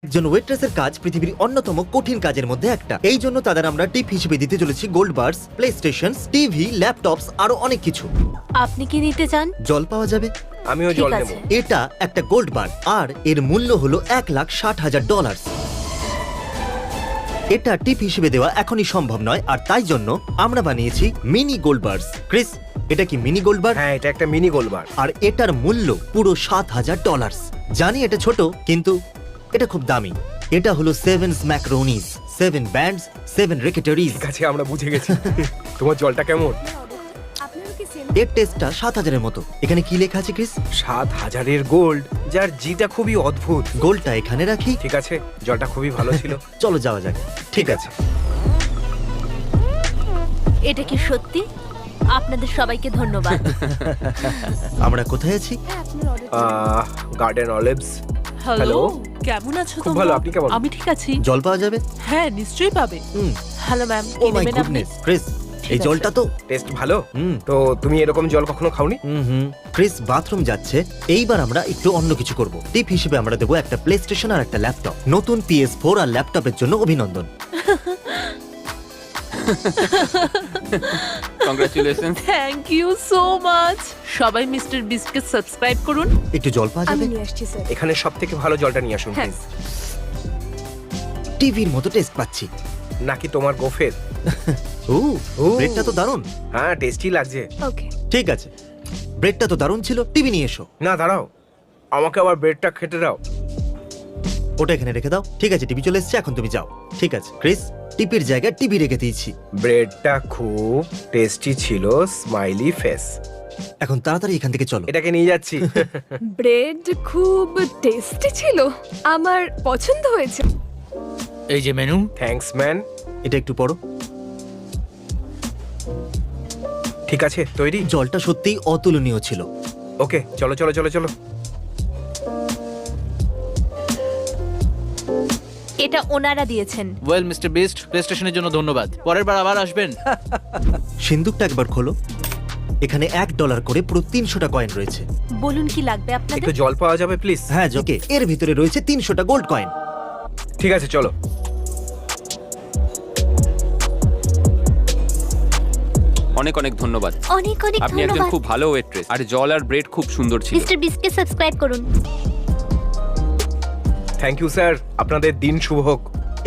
একজন ওয়েট্রেসের কাজ পৃথিবীর অন্যতম কঠিন কাজের মধ্যে একটা। এই জন্য তাদের আমরা টিপ হিসেবে দিতে চলেছি gold bars, PlayStation, TV, laptops আরো অনেক কিছু। আপনি কি নিতে চান? জল পাওয়া যাবে। আমিও ঠিক জল আছে। নেব। এটা একটা গোল্ড বার আর এর মূল্য হলো $1,60,000। এটা টিপ হিসেবে দেওয়া এখনই সম্ভব নয়, আর তাই জন্য আমরা বানিয়েছি মিনি গোল্ড বার্স। ক্রিস, এটা কি মিনি গোল্ড বার? হ্যাঁ, এটা একটা মিনি গোলবার। আর এটার মূল্য পুরো $7,000। জানি এটা ছোট, কিন্তু এটা খুব দামি। এটা হলো 7 ম্যাকারোনিস, 7 ব্যান্ডস, 7 রেকেটারিজ। ঠিক আছে, আমরা বুঝে গেছি। তোমার জলটা কেমন? এর টেস্টটা 7,000-এর মতো। এখানে কি লেখা আছে ক্রিস? 7,000-এর গোল্ড, যার জিটা খুবই অদ্ভুত। গোল্ডটা এখানে রাখি। ঠিক আছে, জলটা খুবই ভালো ছিল। চলো যাওয়া যাক। ঠিক আছে। এটা কি সত্যি? আপনাদের সবাইকে ধন্যবাদ। আমরা কোথায় আছি? Garden olives. Hello, hello. কেমন আছো খুব তোমরা? ভালো, আপনি কেমন? আমি ঠিক আছি। জল পাওয়া যাবে? হ্যাঁ, নিশ্চয়ই পাবে। হ্যালো ম্যাম, ও কি মাই নেবেন আপনি? গুডনেস, ক্রিস, এই আছে। জলটা তো টেস্ট ভালো। হুম। তো তুমি এরকম জল কখনো খাওনি? ক্রিস বাথরুম যাচ্ছে। এইবার আমরা একটু অন্য কিছু করব। টিপ হিসেবে আমরা দেবো একটা প্লে স্টেশন আর একটা ল্যাপটপ। নতুন PS4 আর ল্যাপটপের জন্য অভিনন্দন। Congratulation. Thank you so much. সবাই মিস্টার বিস্টকে সাবস্ক্রাইব করুন। একটু জল পাওয়া যাবে? এখানে সব থেকে ভালো জলটা নিয়ে আসুন হ্যাঁ। প্লিজ। টিভির মতো টেস্ট পাচ্ছি। নাকি তোমার গোফের? ও, ও। ব্রেডটা তো দারুণ। হ্যাঁ, টেস্টি লাগছে। ওকে। ঠিক আছে, ব্রেডটা তো দারুণ ছিল। টিভি নিয়ে এসো। না, দাঁড়াও, আমাকে আবার ব্রেডটা খেতে দাও। ওটা এখানে রেখে দাও। ঠিক আছে, টিভি চলে এসেছে, এখন তুমি যাও। ঠিক আছে ক্রিস, টিপির জায়গায় টিভি রেখে দিয়েছি। ব্রেডটা খুব টেস্টি ছিল, স্মাইলি ফেস। এখন তাড়াতাড়ি এখান থেকে চলো। এটাকে নিয়ে যাচ্ছি। ব্রেড খুব টেস্টি ছিল, আমার পছন্দ হয়েছে। এই যে মেনু। Thanks man. এটা একটু পড়ো। ঠিক আছে, তৈরি? জলটা সত্যিই অতুলনীয় ছিল। ওকে, চলো চলো চলো চলো। এটা ওনারা দিয়েছেন। ওয়েল মিস্টার বিস্ট, প্লে স্টেশনের জন্য ধন্যবাদ। পরের বার আবার আসবেন। সিন্দুকটা একবার খোলো। এখানে $1 করে পুরো 300টা কয়েন রয়েছে। বলুন কি লাগবে আপনাদের? একটু জল পাওয়া যাবে প্লিজ? হ্যাঁ জকে, এর ভিতরে রয়েছে 300টা গোল্ড কয়েন। ঠিক আছে, চলো। অনেক অনেক ধন্যবাদ। অনেক অনেক আপনি একজন ধন্যবাদ। খুব ভালো ওয়েট্রেস, আর জল আর ব্রেড খুব সুন্দর ছিল। মিস্টার বিস্টকে সাবস্ক্রাইব করুন। থ্যাংক ইউ স্যার, আপনাদের দিন শুভ হোক।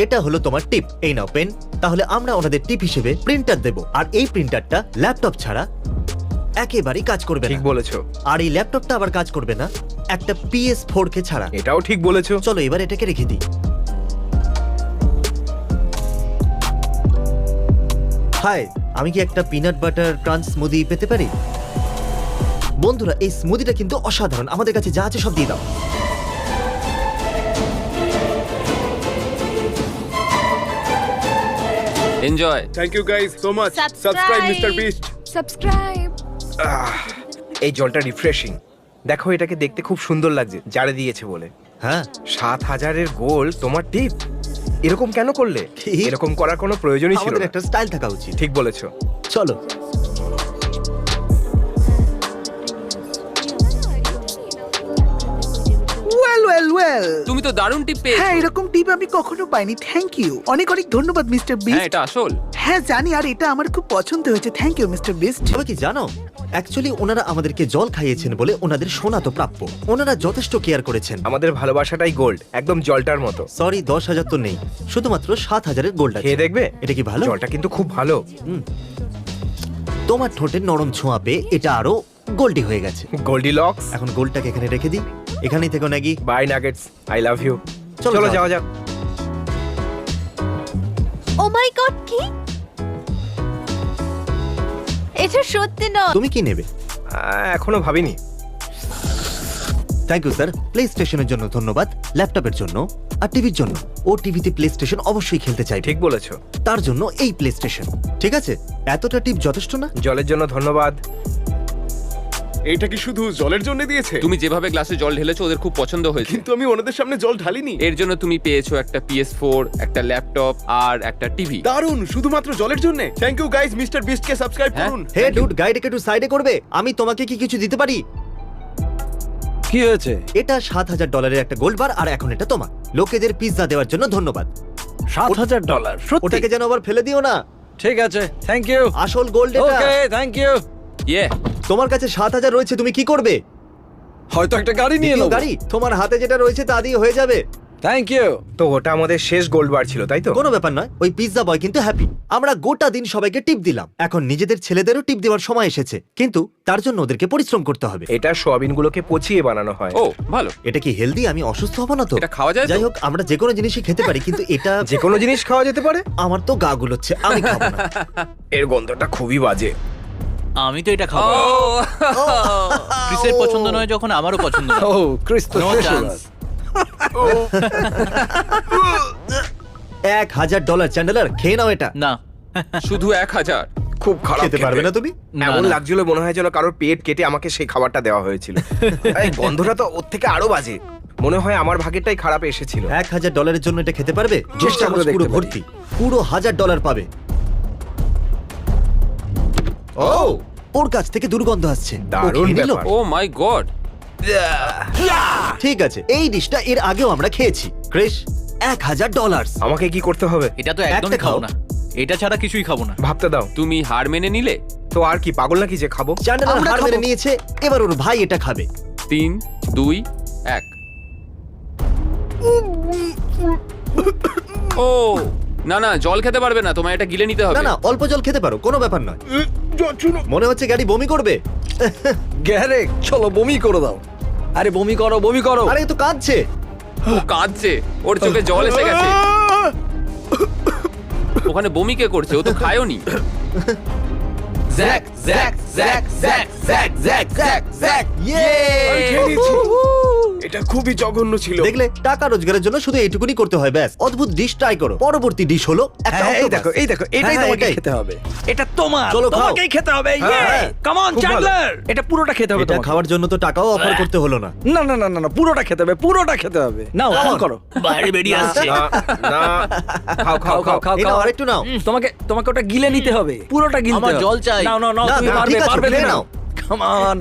এটা হলো তোমার টিপ। এই নাও পেন। তাহলে আমরা ওনাদের টিপ হিসেবে প্রিন্টার দেব, আর এই প্রিন্টারটা ল্যাপটপ ছাড়া একেবারেই কাজ করবে ঠিক না। বলেছো। আর এই ল্যাপটপটা আবার কাজ করবে না একটা PS4 কে ছাড়া। এটাও ঠিক বলেছো। চলো এবার এটাকে রেখে দিই। হাই, আমি কি একটা পিনাট বাটার ক্রাঞ্চ স্মুদি পেতে পারি? বন্ধুরা, এই স্মুদিটা কিন্তু অসাধারণ। আমাদের কাছে যা আছে সব দিয়ে দাও। Enjoy. Thank you guys so much. Subscribe. Mr. Beast. Subscribe. এই জলটা রিফ্রেশিং। দেখো, এটাকে দেখতে খুব সুন্দর লাগছে, জারে দিয়েছে বলে। হ্যাঁ, 7,000-এর গোল তোমার টিপ। এরকম কেন করলে? কি? এরকম করার কোনো প্রয়োজনই ছিল আমাদের না। একটা স্টাইল থাকা উচিত। ঠিক বলেছো। চলো। ওয়েল তুমি তো দারুণ টিপ পেয়েছো। হ্যাঁ, এরকম টিপ আমি কখনো পাইনি। থ্যাংক ইউ, অনেক অনেক ধন্যবাদ মিস্টার হ্যাঁ, বিস্ট। এটা আসল। হ্যাঁ জানি, আর এটা আমার খুব পছন্দ হয়েছে। Thank you mister Beast. তবে কি জানো, অ্যাকচুয়ালি ওনারা আমাদেরকে জল খাইয়েছেন বলে ওনাদের সোনা তো প্রাপ্য। ওনারা যথেষ্ট কেয়ার করেছেন। আমাদের ভালোবাসাটাই গোল্ড, একদম জলটার মতো। সরি, 10,000 তো নেই, শুধুমাত্র 7,000-এর গোল্ড আছে। খেয়ে দেখবে? এটা কি ভালো? জলটা কিন্তু খুব ভালো। তোমার ঠোঁটের নরম ছোঁয়া পেয়ে এটা আরো গোল্ডি হয়ে গেছে। Goldilocks. এখন গোল্ডটাকে এখানে রেখে দিই। এখানেই থেকো নাকি? Bye nuggets, I love you. চলো চলো যাওয়া যাওয়া যাক। ও মাই গড, কি? এটা সত্যি নয়। তুমি কি নেবে? এখনো ভাবিনি। Thank you sir. প্লে স্টেশনের জন্য ধন্যবাদ, ল্যাপটপের জন্য আর টিভির জন্য। ও টিভিতে প্লে স্টেশন অবশ্যই খেলতে চাই। ঠিক বলেছো। তার জন্য এই প্লে স্টেশন। ঠিক আছে, এতটা টিপ যথেষ্ট না? জলের জন্য ধন্যবাদ। এইটা কি শুধু জলের জন্য দিয়েছে? তুমি যেভাবে গ্লাসে জল ঢেলেছো ওদের খুব পছন্দ হয়েছে। কিন্তু আমি ওনাদের সামনে জল ঢালিনি। এর জন্য তুমি পেয়েছো একটা PS4, একটা ল্যাপটপ আর একটা টিভি। দারুণ, শুধুমাত্র জলের জন্য। Thank you guys, mister Beast কে সাবস্ক্রাইব হ্যাঁ। করুন। হে ডুড, গাইডকে একটু সাইডে করবে? আমি তোমাকে কি কিছু দিতে পারি? কি হয়েছে? এটা $7,000 একটা গোল্ড বার, আর এখন এটা তোমার। লোকেদের পিৎজা দেওয়ার জন্য ধন্যবাদ। $7,000 সত্যি? ওটাকে যেন আবার ফেলে দিও না। ঠিক আছে, থ্যাংক ইউ। আসল গোল্ড এটা। ওকে, থ্যাংক ইউ। ইয়ে তোমার কাছে 7,000 রয়েছে, তুমি কি করবে? হয়তো একটা গাড়ি নিয়ে দ্বিতীয় নেব। গাড়ি? তোমার হাতে যেটা রয়েছে তা দিয়ে হয়ে যাবে। Thank you. তো ওটা আমাদের শেষ গোল্ড বার ছিল, তাই তো? কোনো ব্যাপার নয়, ওই পিৎজা বয় কিন্তু হ্যাপি। আমরা গোটা দিন সবাইকে টিপ দিলাম, এখন নিজেদের ছেলেদেরও টিপ দেওয়ার সময় এসেছে, কিন্তু তার জন্য ওদেরকে পরিশ্রম করতে হবে। এটা সোয়াবিনগুলোকে পচিয়ে বানানো হয়। ও ভালো। এটা কি হেলদি? আমি অসুস্থ হব না তো? এটা খাওয়া যায় তো? যাই হোক, আমরা যে কোনো জিনিসই খেতে পারি, কিন্তু এটা যে কোনো জিনিস খাওয়া যেতে পারে। আমার তো গা গুলোচ্ছে, আমি খাবো না। এর গন্ধটা খুবই বাজে। আমি তো এটা খাবো। ক্রিসের পছন্দ নয় যখন আমারও পছন্দ নয়। ও ক্রিস তো No শেষ হয়ে chance. গেল। $1,000 চ্যান্ডেলার, খেয়ে নাও এটা। না, শুধু 1000? খুব খারাপ খেতে পারবে না তুমি? না, এমন না। লাগছিল মনে হয় যেন কারোর পেট কেটে আমাকে সেই খাবারটা দেওয়া হয়েছিল। এই গন্ধটা তো ওর থেকে আরো বাজে। মনে হয় আমার ভাগেরটাই খারাপ এসেছিল। $1,000 জন্য এটা খেতে পারবে? চেষ্টা করে পুরো দেখতে পারি। ভর্তি, পুরো $1,000 পাবে। ও, ওর কাছ থেকে দুর্গন্ধ আসছে। ও দারুণ খেয়ে নিল? ব্যাপার। ও মাই গড। ঠিক আছে, এই ডিশটা এর আগেও আমরা খেয়েছি। ক্রিস, $1,000। আমাকে কি করতে হবে? এটা তো একদমই একটা খাও। খাবো না। এটা ছাড়া কিছুই খাবো না। ভাবতে দাও। তুমি হার মেনে নিলে? তো আর কি, পাগল নাকি যে খাবো? চ্যান্ডেলার আমরা হার মেনে খাবো। নিয়েছে, এবার ওর ভাই এটা খাবে। 3, 2, 1। ও না না, জল খেতে পারবে না, তোমায় এটা গিলে নিতে হবে। না না, অল্প জল খেতে পারো, কোনো ব্যাপার নয়। মনে হচ্ছে গাড়ি বমি করবে। গ্যারেক, চলো বমি করে দাও। আরে বমি করো, বমি করো। আরে এ তো কাঁদছে। ও কাঁদছে, ওর চোখে জল এসে গেছে। ওখানে বমি কে করছে? ও তো খায়ওনি। Jack Jack Jack Jack Jack Jack Jack Jack. আমি খেয়ে নিয়েছি। এটা খুবই জঘন্য ছিল। দেখলে, টাকা রোজগারের জন্য শুধু এইটুকুনি করতে হয়, ব্যাস। অদ্ভুত ডিশ ট্রাই করো। পরবর্তী ডিশ হলো একটা হ্যাঁ, এই octopus। দেখো, এই দেখো, এটাই হ্যাঁ, তোমাকে এটাই। খেতে হবে। এটা তোমার, চলো খাও। তোমাকেই খেতে হবে। হ্যাঁ, কাম অন খুব ভালো। চ্যান্ডলার, এটা পুরোটা খেতে হবে এটা তোমাকে। খাওয়ার জন্য তো টাকাও অফার করতে হলো না। না না না না না, পুরোটা খেতে হবে, পুরোটা খেতে হবে। নাও, অন করো। বাইরে বেরিয়ে আসছে। না না, খাও খাও খাও। খাও এই নাও, খাও। আরেকটু নাও। তোমাকে ওটা গিলে নিতে হবে, পুরোটা গিলতে আমার হবে। জল চাই। নাও নাও নাও, না, তুমি না, পারবে, ঠিক আছে, পারবে, খেয়ে তুমি নাও। নাও। কাম অন,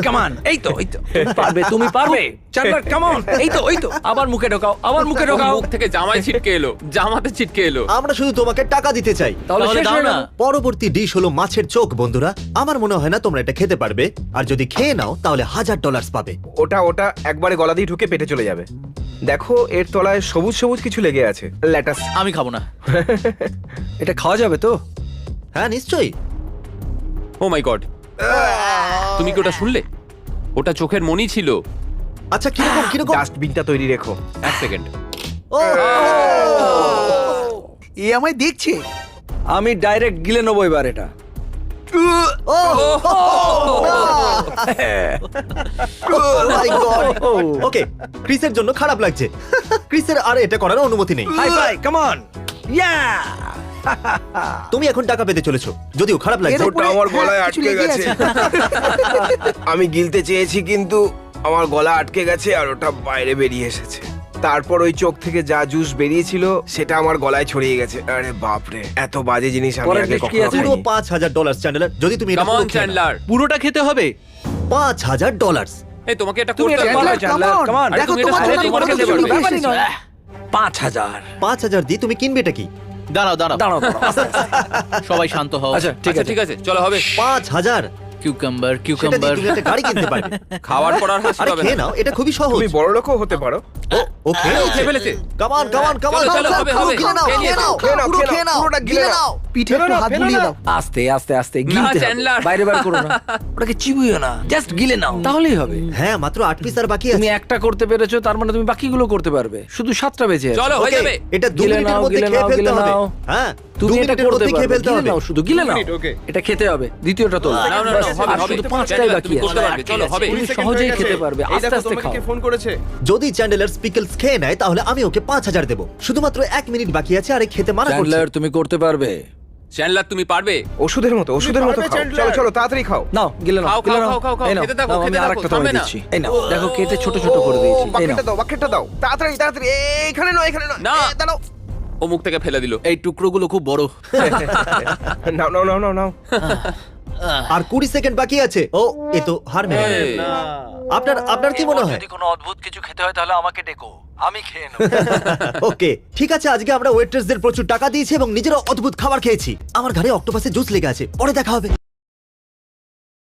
কাম অন। এই তো, এই তো, তুমি পারবে, তুমি পারবে। Chandler, come on. এই তো, এই তো। আবার মুখে ঢোকাও, আবার মুখে ওর ঢোকাও। মুখ থেকে জামায় ছিটকে এলো, জামাতে ছিটকে এলো। আমরা শুধু তোমাকে টাকা দিতে চাই। তাহলে তাহলে শেষ দাও হয়ে না। গেল। পরবর্তী ডিশ হলো মাছের চোখ। বন্ধুরা, আমার মনে হয় না তোমরা এটা খেতে পারবে, আর যদি খেয়ে নাও তাহলে $1,000 পাবে। ওটা একবারে গলা দিয়ে ঢুকে পেটে চলে যাবে। দেখো, এর তলায় সবুজ সবুজ কিছু লেগে আছে। ল্যাটাস। আমি খাবো না। এটা খাওয়া যাবে তো? হ্যাঁ, নিশ্চয়ই। ও মাই গড, তুমি কি ওটা শুনলে? ওটা চোখের মনি ছিল। আচ্ছা, কিরকম কিরকম? ডাস্টবিনটা তৈরি রেখো। 1 সেকেন্ড। ও, এ আমায় দেখছে। আমি ডাইরেক্ট গিলে নেবো এবার এটা। ও, my God! ওকে, ক্রিসের জন্য খারাপ লাগছে। ক্রিসের আর এটা করার অনুমতি নেই। Hi fi, come on. Yeah! তুমি এখন টাকা পেতে চলেছো, যদিও খারাপ লাগছে। এর উপরে, আমার গলায় হ্যাঁ, কিছু আটকে লেগে গেছে। আছে। আমি গিলতে চেয়েছি কিন্তু আমার গলা আটকে গেছে আর ওটা বাইরে বেরিয়ে এসেছে। তারপর ওই চোখ থেকে যা জুস বেরিয়েছিল সেটা আমার গলায় ছড়িয়ে গেছে। আরে বাপরে, এত বাজে জিনিস আমি পরের আগে dish কি কখনো আছে? পুরো খাইনি। $5,000 চ্যান্ডেলার, যদি তুমি এটা কাম অন পুরো খেয়ে নাও। চ্যান্ডলার। পুরোটা খেতে হবে। $5,000। এই তোমাকে এটা তুমি করতে এটা হবে। পারবে, Chandler, Chandler, come on, come on. আরে দেখো তুমি এটা তোমার সারা জন্য জীবন কোনো খেতে কিছু পারবে। ব্যাপারই নয়। 5,000। 5,000 দিয়ে তুমি কিনবে এটা কি? দাঁড়াও দাঁড়াও, দাঁড়াও, দাঁড়াও, আস্তে, আস্তে। সবাই শান্ত হও। আচ্ছা, ঠিক আচ্ছা আছে। ঠিক আছে, চলো হবে। 5,000? কিউকাম্বার সেটা দিয়ে কিউকাম্বার। তুমি একটা গাড়ি কিনতে পারবে। খাওয়ার পর আর হাসি আরে পাবে খেয়ে না। নাও, এটা খুবই সহজ। তুমি বড় লোকও হতে পারো। ও খেয়ে ও খেয়ে ফেলেছে। Come on come on come on. চলো, চলো, হবে, হবে। খেয়ে নাও, খেয়ে খেয়ে নাও, খেয়ে নাও, পুরো খেয়ে খেয়ে নাও, নাও। পুরোটা গিলে নাও। পিঠে একটু হাত বুলিয়ে দাও। আস্তে আস্তে আস্তে গিলতে হবে। চ্যান্ডলার। বাইরে বার করো না। ওটাকে চিবুইও না, জাস্ট গিলে নাও, তাহলেই হবে। হ্যাঁ, মাত্র 8 পিস আর বাকি তুমি আছে। একটা করতে পেরেছো, তার মানে তুমি বাকিগুলো করতে পারবে। শুধু 7টা বেঁচে আছে। চলো হয়ে Okay, যাবে। এটা 2 গিলে মিনিটের নাও, মধ্যে গিলে খেয়ে নাও, ফেলতে গিলে হবে। নাও। হ্যাঁ, 2 তুমি এটা মিনিটের করতে মধ্যে খেয়ে পারবে। ফেলতে গিলে হবে। নাও, শুধু গিলে নাও। okay. এটা খেতে হবে। দ্বিতীয়টা তো না, না, না, হবে, হবে। শুধু 5টাই চ্যান্ডলার, বাকি তুমি আছে। করতে পারবে, চলো, হবে। তুমি সহজেই খেতে পারবে। এই আস্তে দেখো, আস্তে তোমাকে খাও। কে ফোন করেছে? যদি চ্যান্ডেলার পিকলস খেয়ে নেয় তাহলে আমি ওকে 5,000 দেব। শুধুমাত্র 1 মিনিট বাকি আছে, আর এই খেতে মানা করছে। চ্যান্ডলার, তুমি করতে পারবে। চ্যান্ডলার তুমি পারবে। ওষুধের মতো পারবে, খাও। চ্যান্ডলার। চলো চলো, তাড়াতাড়ি খাও। নাও, গিলে নাও, খাও, গিলে খাও, নাও। খাও, খাও, এই নাও, খেতে থাকো, নাও, খেতে আমি থাকো, আরেকটা থামবে তোমায় না। দিচ্ছি। এই নাও, দেখো কেটে ছোট ছোট করে দিয়েছি। এই নাও। বাকেটটা দাও, বাকেটটা দাও। তাড়াতাড়ি তাড়াতাড়ি। এখানে নয়, এখানে নয়। না। দাঁড়াও। ও মুখ থেকে ফেলে দিল। এই টুকরোগুলো খুব বড়। নাও নাও নাও নাও নাও। আর 20 সেকেন্ড বাকি আছে। ও এ তো হার মেনে গেল। আপনার কি মনে হয়? যদি কোনো অদ্ভুত কিছু খেতে হয় তাহলে আমাকে ডেকো, আমি খেয়ে নেব। ওকে ঠিক আছে, আজকে আমরা ওয়েট্রেসদের প্রচুর টাকা দিয়েছি এবং নিজেরও অদ্ভুত খাবার খেয়েছি। আমার ঘরে অক্টোপাসের জুস লেগে আছে, পরে দেখা হবে।